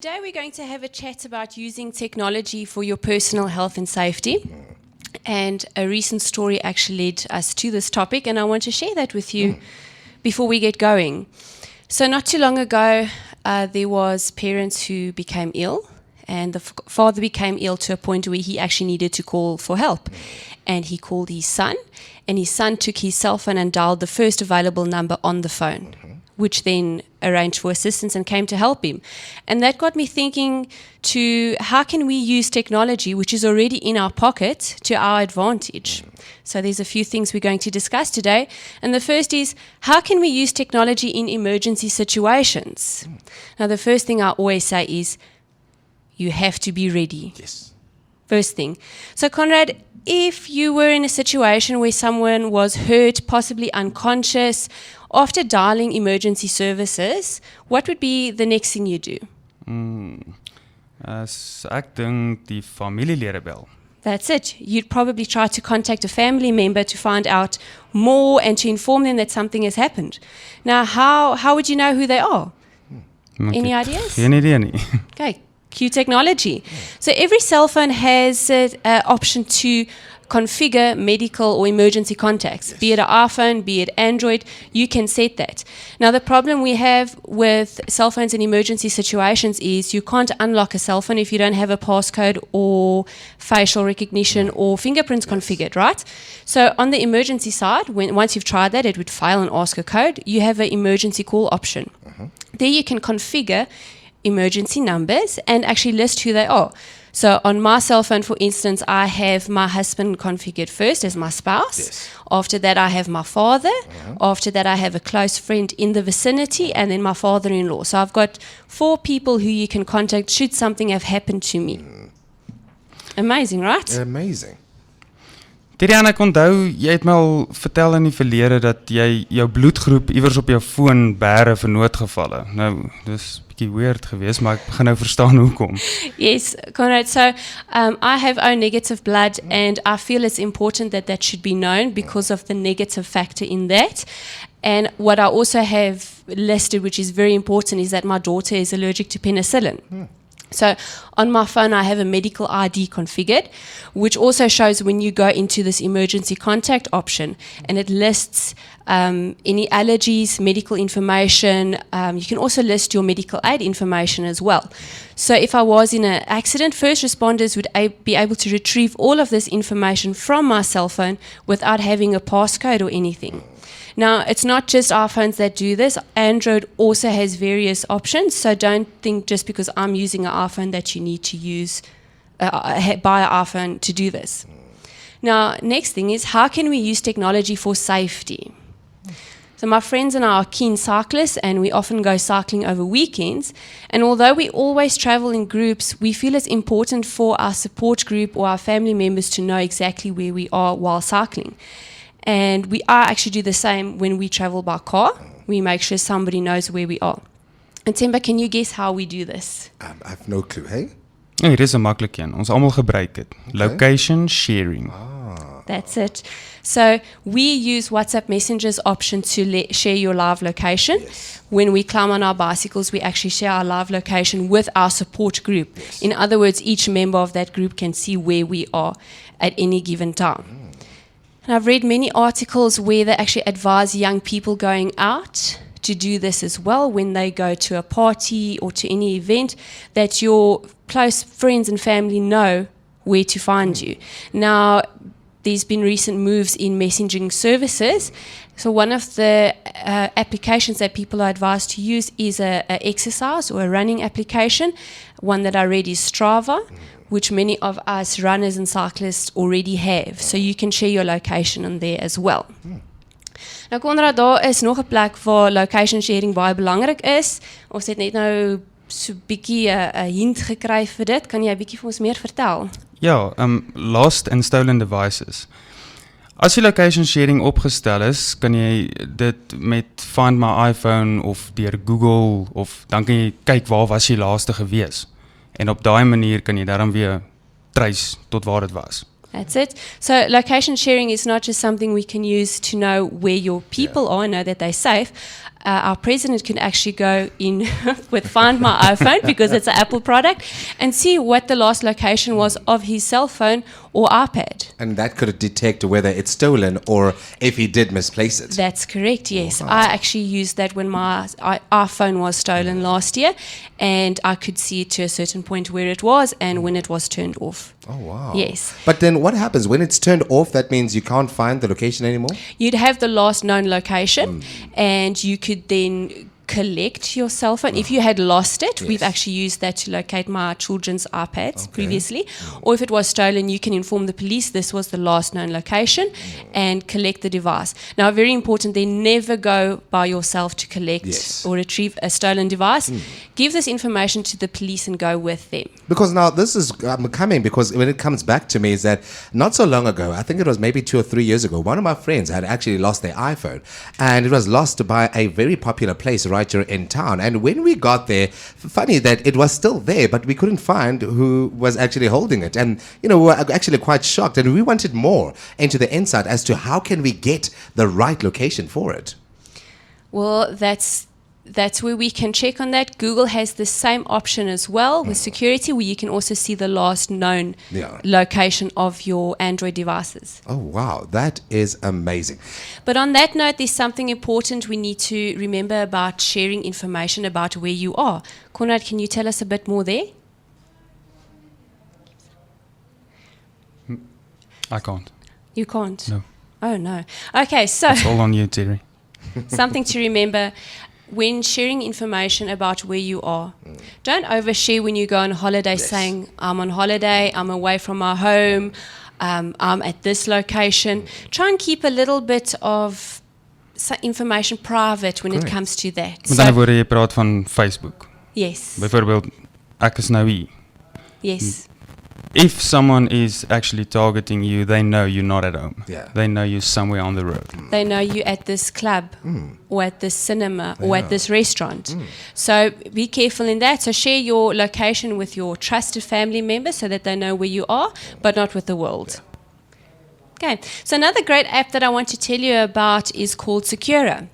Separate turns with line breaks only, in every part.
Today we're going to have a chat about using technology for your personal health and safety. And a recent story actually led us to this topic, and I want to share that with you before we get going. So not too long ago, there was parents who became ill, and the father became ill to a point where he actually needed to call for help. And he called his son, and his son took his cell phone and dialed the first available number on the phone, which then arranged for assistance and came to help him. And that got me thinking to how can we use technology, which is already in our pocket, to our advantage. So there's a few things we're going to discuss today. And the first is, how can we use technology in emergency situations? Now, the first thing I always say is, you have to be ready.
Yes.
First thing. So Conrad, if you were in a situation where someone was hurt, possibly unconscious, after dialing emergency services, what would be the next thing you do?
As ek dink die familielede bel.
That's it. You'd probably try to contact a family member to find out more and to inform them that something has happened. Now, how would you know who they are? Any ideas?
Geen idee nie.
Okay, cue technology. So every cell phone has an option to configure medical or emergency contacts, be it an iPhone, be it Android, you can set that. Now the problem we have with cell phones in emergency situations is you can't unlock a cell phone if you don't have a passcode or facial recognition or fingerprints configured, right? So on the emergency side, once you've tried that, it would fail and ask a code. You have an emergency call option. There you can configure emergency numbers and actually list who they are. So on my cell phone, for instance, I have my husband configured first as my spouse.
Yes.
After that, I have my father. After that, I have a close friend in the vicinity, and then my father-in-law. So I've got 4 people who you can contact should something have happened to me. Amazing, right?
Amazing.
Tirian, ek onthou, jy het my al vertel in die verlede dat jy jou bloedgroep iewers op jou foon bære vir noodgevalle. Nou, dis bietjie weird geweest, maar ek begin nou verstaan hoekom.
Yes, Conrad. So I have O negative blood, and I feel it's important that that should be known because of the negative factor in that. And what I also have listed, which is very important, is that my daughter is allergic to penicillin. So on my phone, I have a medical ID configured, which also shows when you go into this emergency contact option, and it lists any allergies, medical information. You can also list your medical aid information as well. So if I was in an accident, first responders would be able to retrieve all of this information from my cell phone without having a passcode or anything. Now, it's not just iPhones that do this. Android also has various options, so don't think just because I'm using an iPhone that you need to buy an iPhone to do this. Now, next thing is, how can we use technology for safety? So my friends and I are keen cyclists, and we often go cycling over weekends. And although we always travel in groups, we feel it's important for our support group or our family members to know exactly where we are while cycling. And we actually do the same when we travel by car. We make sure somebody knows where we are. And Temba, can you guess how we do this?
I have no clue, hey?
Nee, dit is 'n maklike een. Ons almal gebruik dit. Location sharing.
That's it. So we use WhatsApp Messenger's option to share your live location.
Yes.
When we climb on our bicycles, we actually share our live location with our support group.
Yes.
In other words, each member of that group can see where we are at any given time. And I've read many articles where they actually advise young people going out to do this as well when they go to a party or to any event, that your close friends and family know where to find you. Now, there's been recent moves in messaging services. So one of the applications that people are advised to use is a exercise or a running application. One that I read is Strava, which many of us runners and cyclists already have. So you can share your location on there as well. Nou Konrad, daar is nog 'n plek waar location sharing baie belangrik is. Ons het net nou so 'n bietjie 'n hint gekry vir dit. Kan jy 'n bietjie vir ons meer vertel?
Ja, lost and stolen devices. As jy location sharing opgestel is, kan jy dit met Find My iPhone of deur Google, of dan kan jy kyk waar was jy laaste gewees. En op daai manier kan jy dan weer trace tot waar dit was.
That's it. So location sharing is not just something we can use to know where your people are, know that they're safe. our president can actually go in with Find My iPhone, because it's an Apple product, and see what the last location was of his cell phone or iPad.
And that could detect whether it's stolen or if he did misplace it.
That's correct, yes. I actually used that when my iPhone was stolen last year, and I could see it to a certain point where it was and when it was turned off.
Oh, wow.
Yes.
But then what happens when it's turned off? That means you can't find the location anymore?
You'd have the last known location, and you could then collect your cell phone. If you had lost it, we've actually used that to locate my children's iPads previously. Or if it was stolen, you can inform the police this was the last known location and collect the device. Now, very important, they never go by yourself to collect or retrieve a stolen device. Give this information to the police and go with them.
Because now this is coming, because when it comes back to me is that not so long ago, I think it was maybe 2 or 3 years ago, one of my friends had actually lost their iPhone, and it was lost by a very popular place right here in town. And when we got there, funny that it was still there, but we couldn't find who was actually holding it. And, we were actually quite shocked, and we wanted more into the insight as to how can we get the right location for it.
Well, that's where we can check on that. Google has the same option as well with security, where you can also see the last known location of your Android devices.
Oh, wow. That is amazing.
But on that note, there's something important we need to remember about sharing information about where you are. Conrad, can you tell us a bit more there?
I can't.
You can't?
No.
Oh, no. Okay, so
It's all on you, Terry.
something to remember when sharing information about where you are. Don't overshare when you go on holiday saying, I'm on holiday, I'm away from my home, I'm at this location. Try and keep a little bit of information private when it comes to that.
Met ander woorde, jy praat van Facebook.
Yes,
Byvoorbeeld, ek is nou hier.
yes.
If someone is actually targeting you, they know you're not at home.
Yeah.
They know you're somewhere on the road.
They know you at this club or at this cinema or at this restaurant. So be careful in that. So share your location with your trusted family members so that they know where you are, but not with the world. Okay, so another great app that I want to tell you about is called Secura.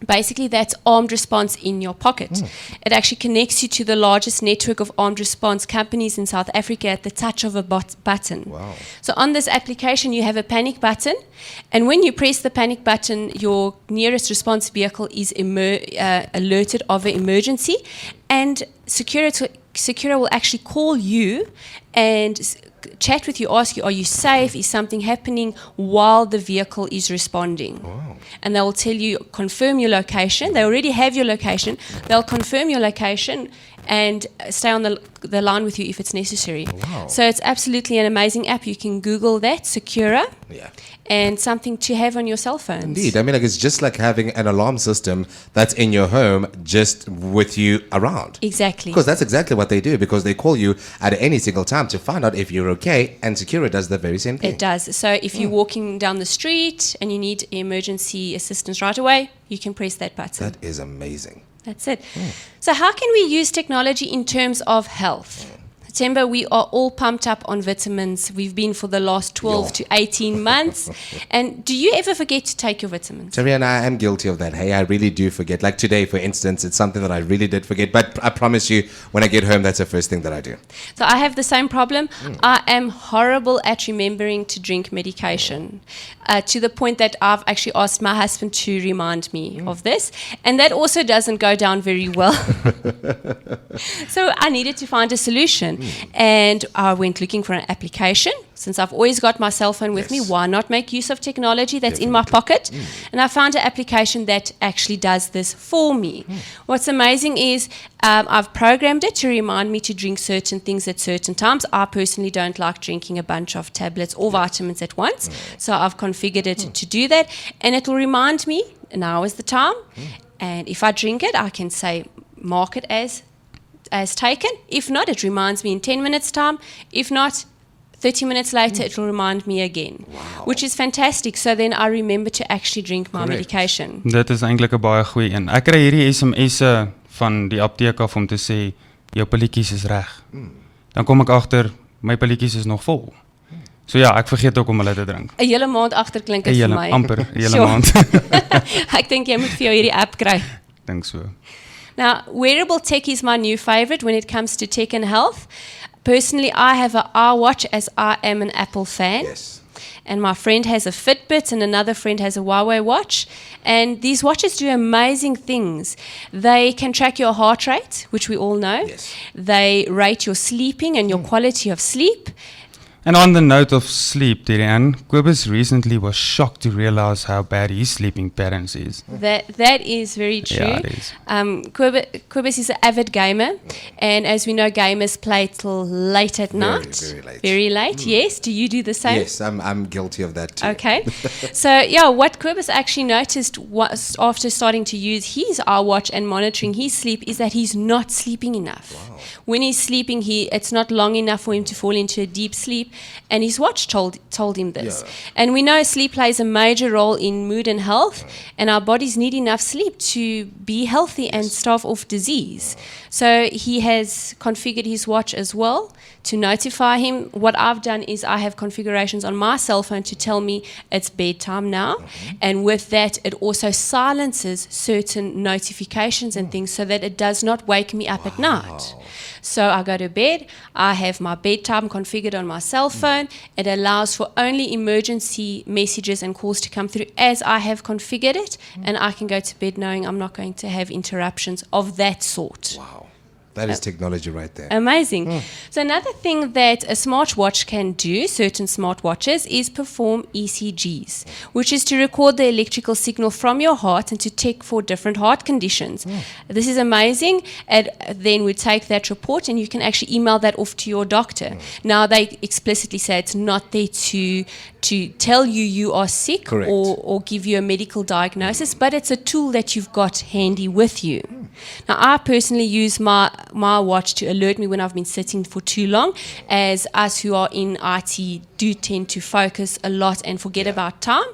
Basically, that's armed response in your pocket. It actually connects you to the largest network of armed response companies in South Africa at the touch of a button.
Wow.
So on this application, you have a panic button, and when you press the panic button, your nearest response vehicle is alerted of an emergency, and Secura will actually call you and chat with you, ask you, are you safe? Is something happening while the vehicle is responding?
Wow.
And they will tell you, confirm your location. They already have your location. They'll confirm your location and stay on the line with you if it's necessary.
Wow.
So it's absolutely an amazing app. You can Google that, Secura, and something to have on your cell phones.
Indeed. I mean, it's just like having an alarm system that's in your home just with you around.
Exactly.
Because that's exactly what they do, because they call you at any single time to find out if you're okay, and Secura does the very same thing.
It does. So if you're walking down the street and you need emergency assistance right away, you can press that button.
That is amazing.
That's it. So how can we use technology in terms of health? September, we are all pumped up on vitamins. We've been for the last 12 to 18 months. And do you ever forget to take your vitamins?
Terry and I am guilty of that. Hey, I really do forget. Like today, for instance, it's something that I really did forget. But I promise you, when I get home, that's the first thing that I do.
So I have the same problem. I am horrible at remembering to drink medication, to the point that I've actually asked my husband to remind me of this. And that also doesn't go down very well. So I needed to find a solution. And I went looking for an application. Since I've always got my cell phone with me, why not make use of technology that's in my pocket? And I found an application that actually does this for me. What's amazing is I've programmed it to remind me to drink certain things at certain times. I personally don't like drinking a bunch of tablets or vitamins at once. So I've configured it to do that. And it will remind me, now is the time. And if I drink it, I can say, mark it as taken. If not, it reminds me in 10 minutes time. If not, 30 minutes later, it will remind me again, which is fantastic. So then I remember to actually drink my medication.
Dit is eintlik 'n baie goeie een. Ek kry hierdie SMS'e van die apteek af om te sê jou pilletjies is reg. Dan kom ek agter my pilletjies is nog vol. So ja, ek vergeet ook om hulle te drink.
'n hele maand agter klink dit vir my.
Amper 'n hele
Sure.
maand.
Ek dink jy moet vir jou hierdie app kry.
dink so.
Now, wearable tech is my new favorite when it comes to tech and health. Personally, I have an iWatch as I am an Apple fan.
Yes.
And my friend has a Fitbit and another friend has a Huawei watch. And these watches do amazing things. They can track your heart rate, which we all know.
Yes.
They rate your sleeping and your quality of sleep.
And on the note of sleep, Tirian, Kobus recently was shocked to realize how bad his sleeping patterns is.
That is very true.
Yeah, it is.
Kobus is an avid gamer, and as we know, gamers play till late at night.
very late.
Very late, yes. Do you do the same?
Yes, I'm guilty of that too.
Okay. So, yeah, what Kobus actually noticed was after starting to use his iWatch and monitoring his sleep is that he's not sleeping enough.
Wow.
When he's sleeping, it's not long enough for him to fall into a deep sleep, and his watch told him this.
Yeah.
And we know sleep plays a major role in mood and health, and our bodies need enough sleep to be healthy and stave off disease. So he has configured his watch as well to notify him. What I've done is I have configurations on my cell phone to tell me it's bedtime now, and with that it also silences certain notifications and things so that it does not wake me up at night. So I go to bed, I have my bedtime configured on my cell phone. It allows for only emergency messages and calls to come through as I have configured it, and I can go to bed knowing I'm not going to have interruptions of that sort.
Wow. That is technology right there.
Amazing. So another thing that a smartwatch can do, certain smartwatches, is perform ECGs, which is to record the electrical signal from your heart and to check for different heart conditions. This is amazing. And then we take that report and you can actually email that off to your doctor. Now, they explicitly say it's not there to tell you are sick
Correct.
or give you a medical diagnosis, but it's a tool that you've got handy with you. Now, I personally use my watch to alert me when I've been sitting for too long, as us who are in IT do tend to focus a lot and forget about time.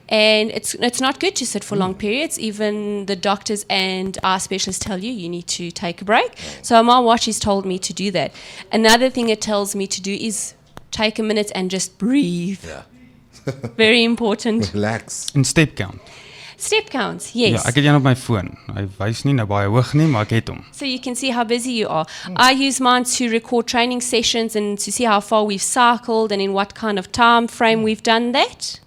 And it's not good to sit for long periods. Even the doctors and eye specialists tell you need to take a break. So my watch has told me to do that. Another thing it tells me to do is take a minute and just breathe.
Yeah.
Very important.
Relax.
En step count.
Step counts,
Ja,
yes.
ek het een op my foon. Hy wys nie nou baie hoog nie, maar ek het hom.
So you can see how busy you are. I use mine to record training sessions and to see how far we've cycled and in what kind of time frame we've done that.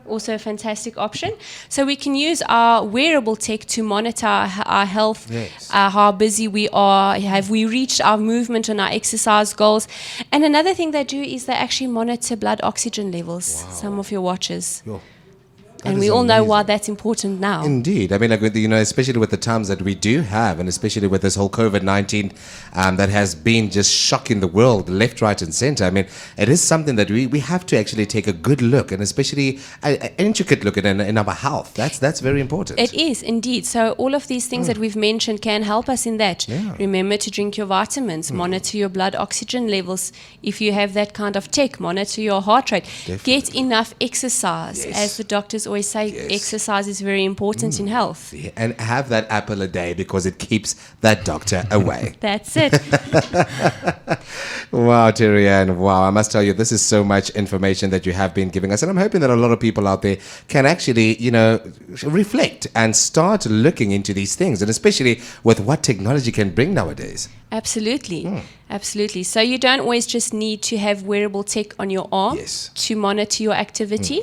Also a fantastic option. So we can use our wearable tech to monitor our health,
Yes.
how busy we are, have we reached our movement and our exercise goals. And another thing they do is they actually monitor blood oxygen levels, some of your watches.
Yo.
And
That
we
is
all know why
amazing.
that's important now.
Indeed. I mean, like, especially with the times that we do have, and especially with this whole COVID-19 that has been just shocking the world left, right, and center. I mean, it is something that we have to actually take a good look, and especially an intricate look at in our health. That's very important.
It is, indeed. So all of these things that we've mentioned can help us in that.
Yeah.
Remember to drink your vitamins, monitor your blood oxygen levels. If you have that kind of tech, monitor your heart rate. Get enough exercise.
Yes.
As the doctors always say,
Yes.
exercise is very important in health.
Yeah, and have that apple a day because it keeps that doctor away.
That's it.
Wow, Tirian. Wow, I must tell you, this is so much information that you have been giving us. And I'm hoping that a lot of people out there can actually, reflect and start looking into these things, and especially with what technology can bring nowadays.
Absolutely. Absolutely. So you don't always just need to have wearable tech on your arm
Yes.
to monitor your activity.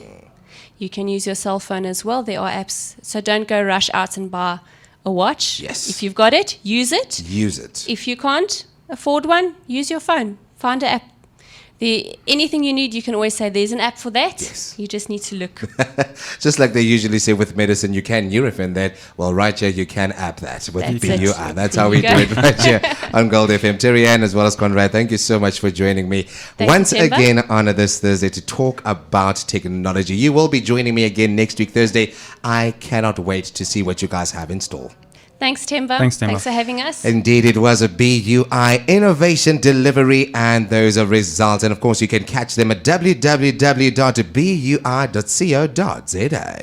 You can use your cell phone as well. There are apps. So don't go rush out and buy a watch.
Yes.
If you've got it, use it.
Use it.
If you can't afford one, use your phone. Find an app. Anything you need, you can always say there's an app for that.
Yes.
You just need to look.
Just like they usually say with medicine, you can Nurofen that. Well, right here, you can app that with
That's
BUI.
it.
That's
There
how
you
we
go.
do it right here on Gold FM. Tirian as well as Conrad, thank you so much for joining me
Thank you,
once
Timber.
again on this Thursday to talk about technology. You will be joining me again next week, Thursday. I cannot wait to see what you guys have in store.
Thanks, Timber.
Thanks, Timber.
Thanks for having us.
Indeed, it was a BUI innovation delivery, and those are results. And of course, you can catch them at www.bui.co.za.